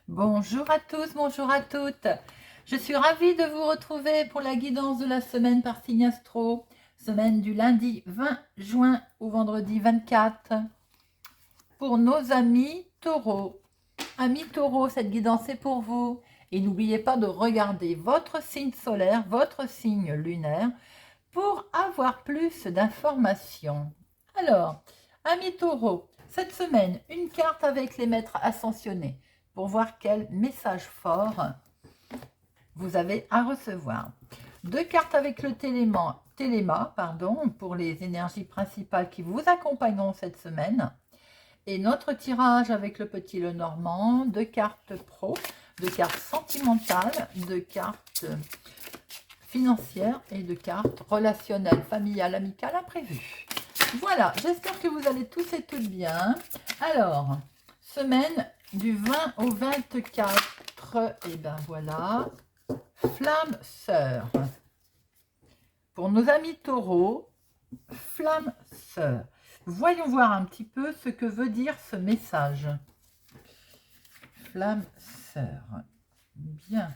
Bonjour à tous, bonjour à toutes. Je suis ravie de vous retrouver pour la guidance de la semaine par signe astro. Semaine du lundi 20 juin au vendredi 24. Pour nos amis taureaux. Amis taureaux, cette guidance est pour vous. Et n'oubliez pas de regarder votre signe solaire, votre signe lunaire, pour avoir plus d'informations. Alors, amis taureaux, cette semaine, une carte avec les maîtres ascensionnés pour voir quel message fort vous avez à recevoir. Deux cartes avec le téléma, pour les énergies principales qui vous accompagneront cette semaine. Et notre tirage avec le petit Lenormand, deux cartes pro, deux cartes sentimentales, deux cartes financières et deux cartes relationnelles, familiales, amicales, imprévues. Voilà, j'espère que vous allez tous et toutes bien. Alors, semaine du 20 au 24, et ben voilà, flamme sœur. Pour nos amis taureaux, flamme sœur. Voyons voir un petit peu ce que veut dire ce message. Flamme sœur. Bien.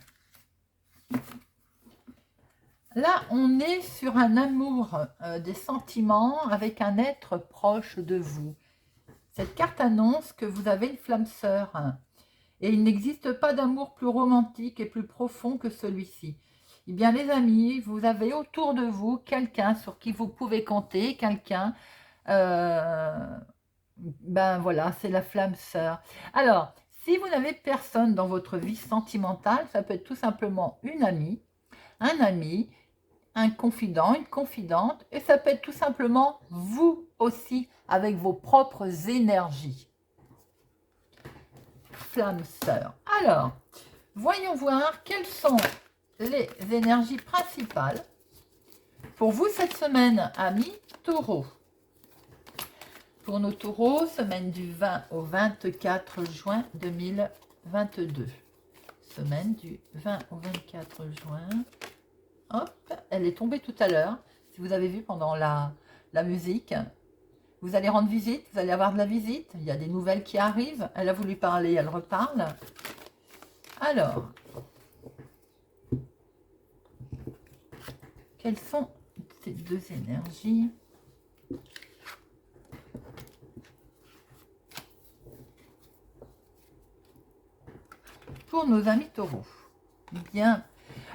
Là, on est sur un amour des sentiments avec un être proche de vous. Cette carte annonce que vous avez une flamme sœur. Et il n'existe pas d'amour plus romantique et plus profond que celui-ci. Eh bien, les amis, vous avez autour de vous quelqu'un sur qui vous pouvez compter, quelqu'un... ben voilà, c'est la flamme sœur. Alors, si vous n'avez personne dans votre vie sentimentale, ça peut être tout simplement une amie, un ami, un confident, une confidente, et ça peut être tout simplement vous aussi, avec vos propres énergies. Flamme sœur. Alors, voyons voir quelles sont les énergies principales pour vous cette semaine, amis taureaux. Pour nos taureaux, semaine du 20 au 24 juin 2022. Semaine du 20 au 24 juin. Hop, elle est tombée tout à l'heure. Si vous avez vu pendant la musique, vous allez rendre visite, vous allez avoir de la visite. Il y a des nouvelles qui arrivent. Elle a voulu parler, elle reparle. Alors, quelles sont ces deux énergies ? Pour nos amis taureaux. Bien,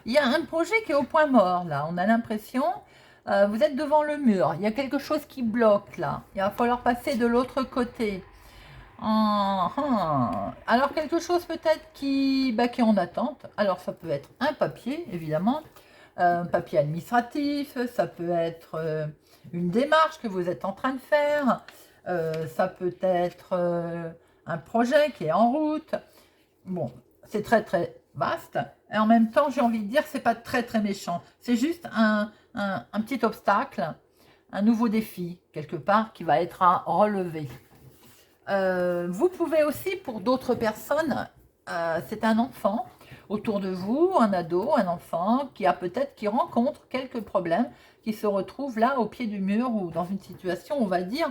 il y a un projet qui est au point mort, là. On a l'impression, vous êtes devant le mur. Il y a quelque chose qui bloque, là. Il va falloir passer de l'autre côté. Alors, quelque chose peut-être qui est en attente. Alors, ça peut être un papier, évidemment. Un papier administratif. Ça peut être une démarche que vous êtes en train de faire. Ça peut être un projet qui est en route. Bon, c'est très très vaste. Et en même temps, j'ai envie de dire, c'est pas très très méchant. C'est juste un petit obstacle, un nouveau défi, quelque part, qui va être à relever. Vous pouvez aussi, pour d'autres personnes, c'est un enfant autour de vous, un ado, un enfant, qui rencontre quelques problèmes, qui se retrouve là, au pied du mur, ou dans une situation, on va dire,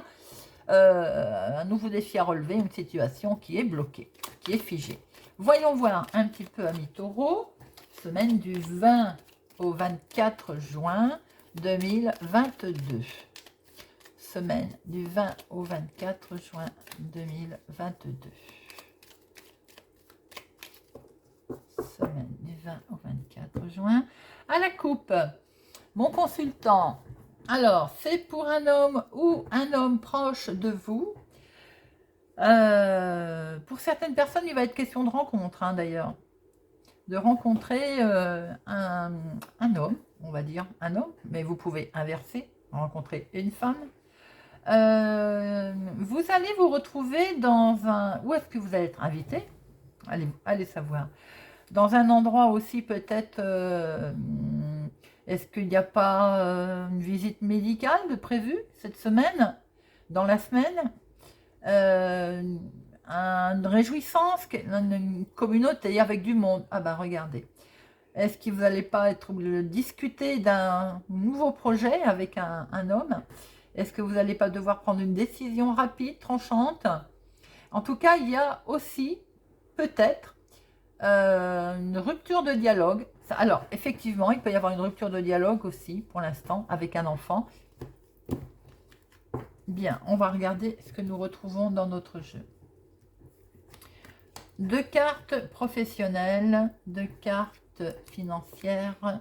un nouveau défi à relever, une situation qui est bloquée, qui est figée. Voyons voir un petit peu, amis taureaux, semaine du 20 au 24 juin 2022. Semaine du 20 au 24 juin 2022. Semaine du 20 au 24 juin. À la coupe, mon consultant. Alors, c'est pour un homme ou un homme proche de vous. Pour certaines personnes, il va être question de rencontre, d'ailleurs. De rencontrer un homme, on va dire un homme, mais vous pouvez inverser, rencontrer une femme. Vous allez vous retrouver dans un... Où est-ce que vous allez être invité? Allez savoir. Dans un endroit aussi peut-être... est-ce qu'il n'y a pas une visite médicale de prévue cette semaine? Dans la semaine, une réjouissance, une communauté avec du monde. Ah ben regardez, Est-ce que vous n'allez pas être discuter d'un nouveau projet avec un homme? Est-ce que vous n'allez pas devoir prendre une décision rapide, tranchante? En tout cas, il y a aussi peut-être une rupture de dialogue. Alors, effectivement, il peut y avoir une rupture de dialogue aussi, pour l'instant, avec un enfant. Bien, on va regarder ce que nous retrouvons dans notre jeu. 2 cartes professionnelles, 2 cartes financières,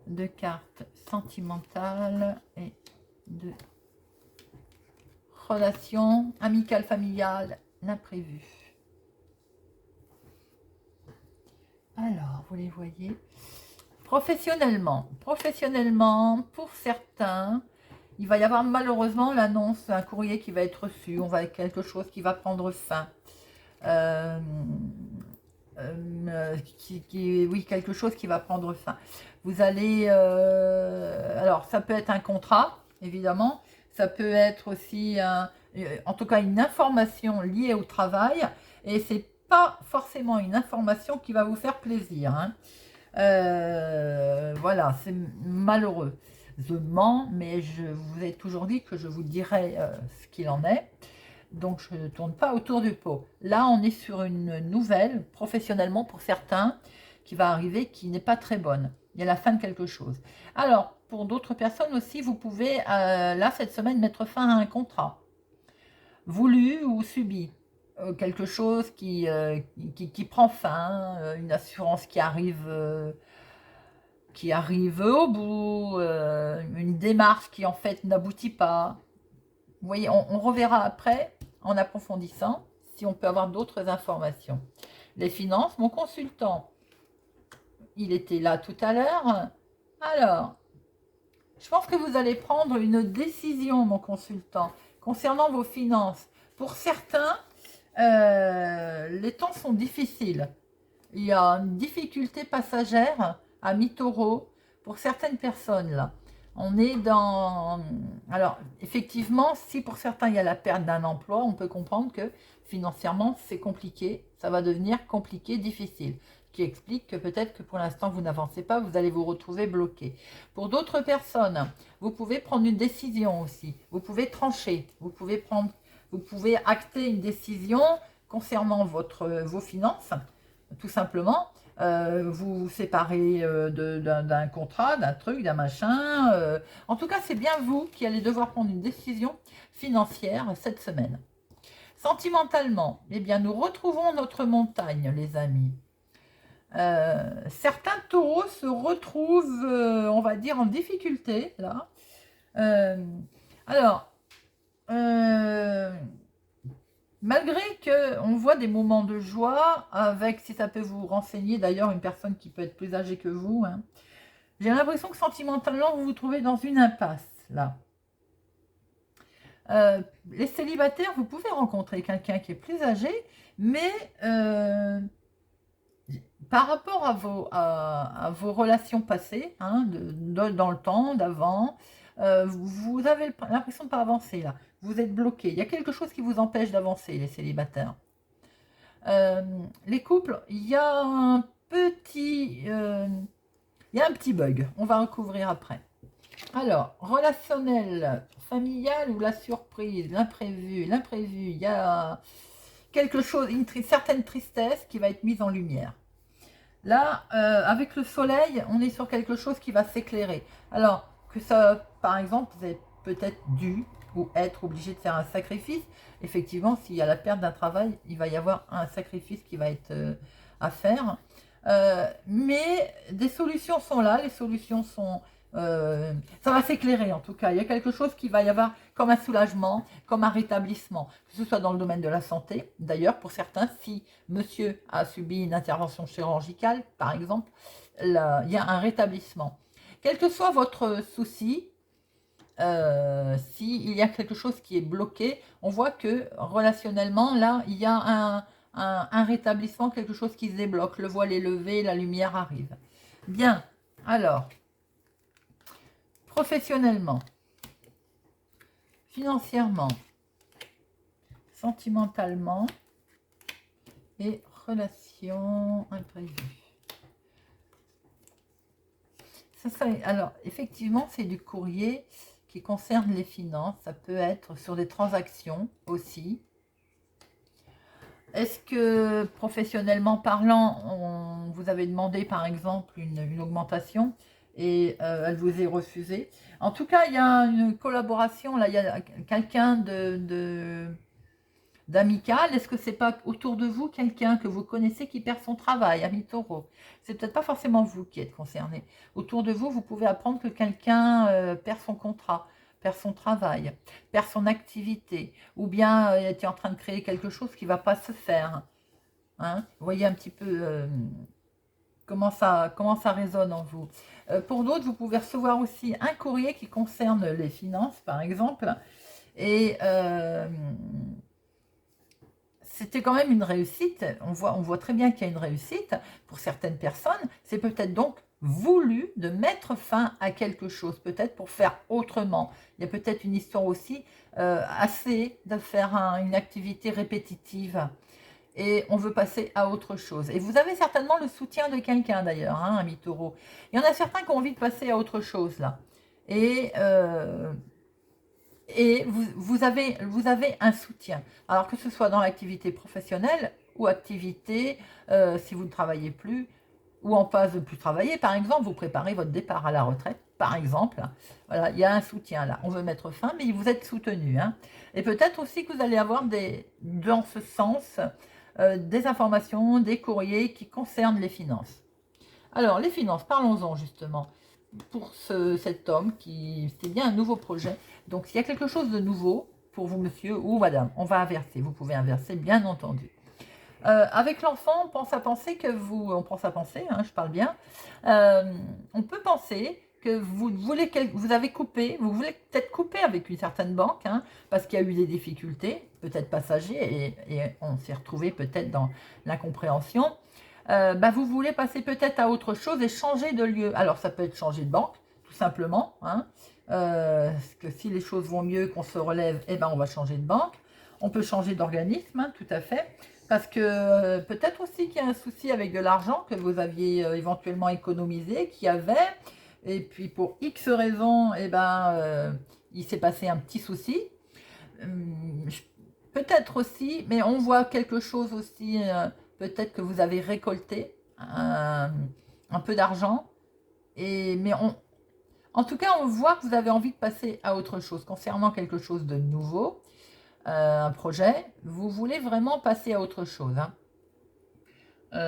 2 cartes sentimentales et 2 relations amicales, familiales, l'imprévu. Alors, vous les voyez. Professionnellement, pour certains, il va y avoir malheureusement l'annonce, un courrier qui va être reçu, on va avoir quelque chose qui va prendre fin. Oui, quelque chose qui va prendre fin. Vous allez, alors ça peut être un contrat, évidemment, ça peut être aussi, en tout cas, une information liée au travail, et c'est pas forcément une information qui va vous faire plaisir, hein. Voilà, c'est malheureusement, mais je vous ai toujours dit que je vous dirai ce qu'il en est. Donc, je ne tourne pas autour du pot. Là, on est sur une nouvelle, professionnellement pour certains, qui va arriver, qui n'est pas très bonne. Il y a la fin de quelque chose. Alors, pour d'autres personnes aussi, vous pouvez, là, cette semaine, mettre fin à un contrat. Voulu ou subi. Quelque chose qui prend fin, une assurance qui arrive au bout, une démarche qui, en fait, n'aboutit pas. Vous voyez, on reverra après, en approfondissant, si on peut avoir d'autres informations. Les finances, mon consultant, il était là tout à l'heure. Alors, je pense que vous allez prendre une décision, mon consultant, concernant vos finances. Pour certains, les temps sont difficiles. Il y a une difficulté passagère à mi-taureau pour certaines personnes, là. On est dans... Alors, effectivement, si pour certains, il y a la perte d'un emploi, on peut comprendre que financièrement, c'est compliqué. Ça va devenir compliqué, difficile. Ce qui explique que peut-être que pour l'instant, vous n'avancez pas, vous allez vous retrouver bloqué. Pour d'autres personnes, vous pouvez prendre une décision aussi. Vous pouvez trancher. Vous pouvez acter une décision concernant vos finances, tout simplement. Vous vous séparez d'un contrat, d'un truc, d'un machin. En tout cas, c'est bien vous qui allez devoir prendre une décision financière cette semaine. Sentimentalement, eh bien, nous retrouvons notre montagne, les amis. Certains taureaux se retrouvent, on va dire, en difficulté, là. Alors, malgré qu'on voit des moments de joie, avec, si ça peut vous renseigner, d'ailleurs, une personne qui peut être plus âgée que vous, hein, j'ai l'impression que sentimentalement, vous vous trouvez dans une impasse, là. Les célibataires, vous pouvez rencontrer quelqu'un qui est plus âgé, mais par rapport à vos relations passées, hein, dans le temps, d'avant, vous avez l'impression de ne pas avancer, là. Vous êtes bloqué. Il y a quelque chose qui vous empêche d'avancer, les célibataires. Les couples, il y a un petit bug. On va recouvrir après. Alors, relationnel, familial ou la surprise, l'imprévu, il y a quelque chose, une certaine tristesse qui va être mise en lumière. Là, avec le soleil, on est sur quelque chose qui va s'éclairer. Alors, que ça, par exemple, vous êtes peut-être dû ou être obligé de faire un sacrifice. Effectivement, s'il y a la perte d'un travail, il va y avoir un sacrifice qui va être à faire. Mais des solutions sont là, les solutions sont... ça va s'éclairer en tout cas. Il y a quelque chose qui va y avoir comme un soulagement, comme un rétablissement, que ce soit dans le domaine de la santé. D'ailleurs, pour certains, si monsieur a subi une intervention chirurgicale, par exemple, là, il y a un rétablissement. Quel que soit votre souci, s'il y a quelque chose qui est bloqué, on voit que relationnellement, là, il y a un rétablissement, quelque chose qui se débloque. Le voile est levé, la lumière arrive. Bien, alors, professionnellement, financièrement, sentimentalement et relations imprévues. Alors, effectivement, c'est du courrier qui concerne les finances. Ça peut être sur des transactions aussi. Est-ce que, professionnellement parlant, vous avez demandé, par exemple, une augmentation et elle vous est refusée? En tout cas, il y a une collaboration, là, il y a quelqu'un d'amical. Est-ce que c'est pas autour de vous quelqu'un que vous connaissez qui perd son travail, ami taureau? C'est peut-être pas forcément vous qui êtes concerné. Autour de vous, vous pouvez apprendre que quelqu'un perd son contrat, perd son travail, perd son activité, ou bien est en train de créer quelque chose qui ne va pas se faire. Hein. Vous voyez un petit peu comment ça résonne en vous. Pour d'autres, vous pouvez recevoir aussi un courrier qui concerne les finances, par exemple, et c'était quand même une réussite. On voit très bien qu'il y a une réussite pour certaines personnes. C'est peut-être donc voulu de mettre fin à quelque chose, peut-être pour faire autrement. Il y a peut-être une histoire aussi assez de faire une activité répétitive et on veut passer à autre chose. Et vous avez certainement le soutien de quelqu'un d'ailleurs, hein, ami taureau. Il y en a certains qui ont envie de passer à autre chose là. Et vous avez un soutien. Alors que ce soit dans l'activité professionnelle ou activité, si vous ne travaillez plus, ou en passe de plus travailler, par exemple, vous préparez votre départ à la retraite, par exemple. Voilà, il y a un soutien là. On veut mettre fin, mais vous êtes soutenu. Hein. Et peut-être aussi que vous allez avoir dans ce sens des informations, des courriers qui concernent les finances. Alors, les finances, parlons-en justement pour cet homme qui c'est bien un nouveau projet. Donc, s'il y a quelque chose de nouveau pour vous, monsieur ou madame, on va inverser. Vous pouvez inverser, bien entendu. Avec l'enfant, on pense à penser que on pense à penser, hein, je parle bien. On peut penser que vous avez coupé, vous voulez peut-être couper avec une certaine banque, hein, parce qu'il y a eu des difficultés, peut-être passagères, et on s'est retrouvé peut-être dans l'incompréhension. Vous voulez passer peut-être à autre chose et changer de lieu. Alors, ça peut être changer de banque, tout simplement. Hein. Parce que si les choses vont mieux, qu'on se relève, on va changer de banque. On peut changer d'organisme, hein, tout à fait. Parce que peut-être aussi qu'il y a un souci avec de l'argent que vous aviez éventuellement économisé, qu'il y avait. Et puis, pour X raisons, il s'est passé un petit souci. Peut-être aussi, mais on voit quelque chose aussi, peut-être que vous avez récolté un peu d'argent, en tout cas, on voit que vous avez envie de passer à autre chose, concernant quelque chose de nouveau, un projet, vous voulez vraiment passer à autre chose. Hein.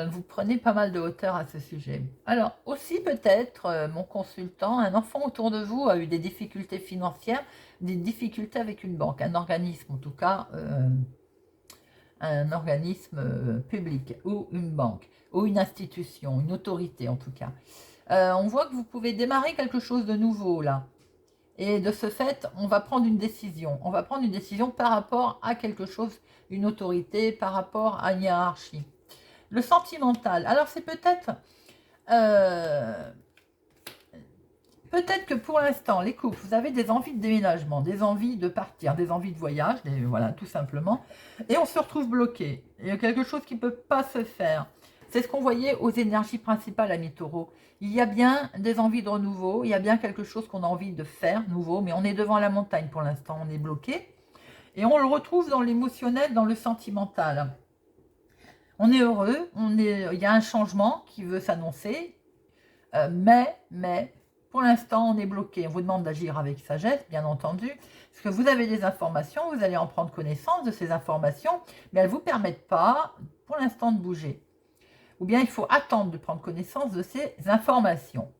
Vous prenez pas mal de hauteur à ce sujet. Alors, aussi peut-être, mon consultant, un enfant autour de vous a eu des difficultés financières, des difficultés avec une banque, un organisme en tout cas, un organisme public ou une banque ou une institution, une autorité en tout cas. On voit que vous pouvez démarrer quelque chose de nouveau là. Et de ce fait, on va prendre une décision. On va prendre une décision par rapport à quelque chose, une autorité, par rapport à une hiérarchie. Le sentimental. Alors c'est peut-être peut-être que pour l'instant, les couples, vous avez des envies de déménagement, des envies de partir, des envies de voyage, voilà, tout simplement. Et on se retrouve bloqué. Il y a quelque chose qui ne peut pas se faire. C'est ce qu'on voyait aux énergies principales, amis taureaux. Il y a bien des envies de renouveau, il y a bien quelque chose qu'on a envie de faire, nouveau, mais on est devant la montagne pour l'instant, on est bloqué. Et on le retrouve dans l'émotionnel, dans le sentimental. On est heureux, il y a un changement qui veut s'annoncer, mais pour l'instant, on est bloqué. On vous demande d'agir avec sagesse, bien entendu, parce que vous avez des informations, vous allez en prendre connaissance de ces informations, mais elles ne vous permettent pas, pour l'instant, de bouger. Ou bien il faut attendre de prendre connaissance de ces informations.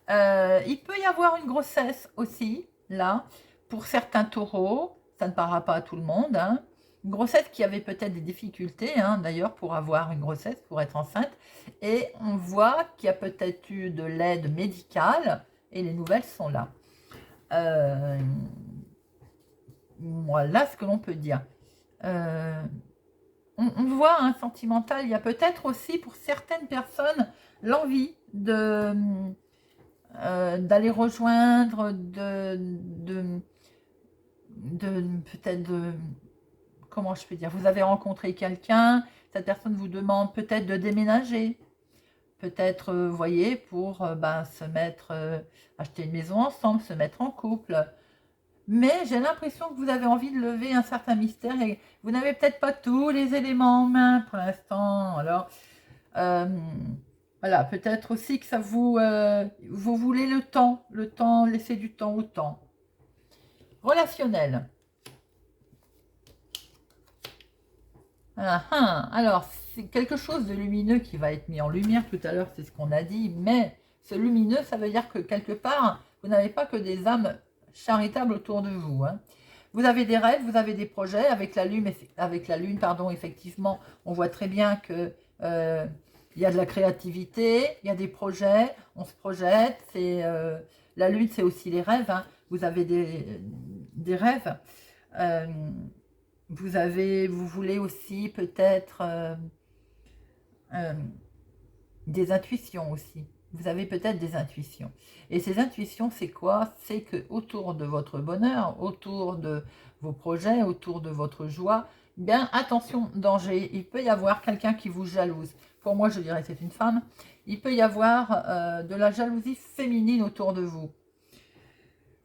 Il peut y avoir une grossesse aussi, là, pour certains taureaux, ça ne parlera pas à tout le monde, hein. Une grossesse qui avait peut-être des difficultés, hein, d'ailleurs, pour avoir une grossesse, pour être enceinte. Et on voit qu'il y a peut-être eu de l'aide médicale, et les nouvelles sont là. Voilà ce que l'on peut dire. On voit un sentimental, il y a peut-être aussi pour certaines personnes l'envie d'aller rejoindre, peut-être comment je peux dire, vous avez rencontré quelqu'un, cette personne vous demande peut-être de déménager, peut-être, vous voyez, pour se mettre, acheter une maison ensemble, se mettre en couple. Mais j'ai l'impression que vous avez envie de lever un certain mystère et vous n'avez peut-être pas tous les éléments en main pour l'instant. Alors, voilà, peut-être aussi que ça vous voulez le temps, laisser du temps au temps. Relationnel. Alors, c'est quelque chose de lumineux qui va être mis en lumière tout à l'heure, c'est ce qu'on a dit, mais ce lumineux, ça veut dire que quelque part, vous n'avez pas que des âmes charitables autour de vous. Hein. Vous avez des rêves, vous avez des projets, avec la lune, pardon, effectivement, on voit très bien que il y a de la créativité, il y a des projets, on se projette, la lune, c'est aussi les rêves, hein. Vous avez des rêves. Vous voulez aussi peut-être des intuitions aussi. Vous avez peut-être des intuitions. Et ces intuitions, c'est quoi? C'est que autour de votre bonheur, autour de vos projets, autour de votre joie, bien attention, danger. Il peut y avoir quelqu'un qui vous jalouse. Pour moi, je dirais que c'est une femme. Il peut y avoir de la jalousie féminine autour de vous.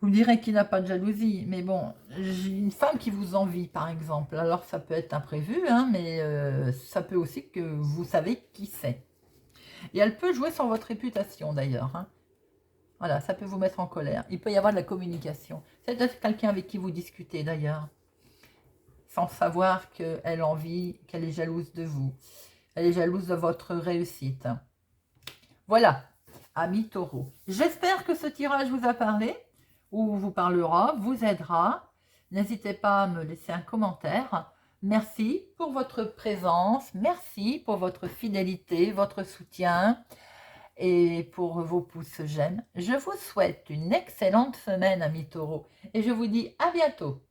Vous me direz qu'il n'a pas de jalousie, mais bon, j'ai une femme qui vous envie, par exemple. Alors, ça peut être imprévu, hein, mais ça peut aussi que vous savez qui c'est. Et elle peut jouer sur votre réputation, d'ailleurs. Hein. Voilà, ça peut vous mettre en colère. Il peut y avoir de la communication. C'est peut-être quelqu'un avec qui vous discutez, d'ailleurs, sans savoir qu'elle envie, qu'elle est jalouse de vous. Elle est jalouse de votre réussite. Voilà, amis taureaux. J'espère que ce tirage vous a parlé, ou vous parlera, vous aidera. N'hésitez pas à me laisser un commentaire. Merci pour votre présence, merci pour votre fidélité, votre soutien et pour vos pouces j'aime. Je vous souhaite une excellente semaine, amis taureaux, et je vous dis à bientôt.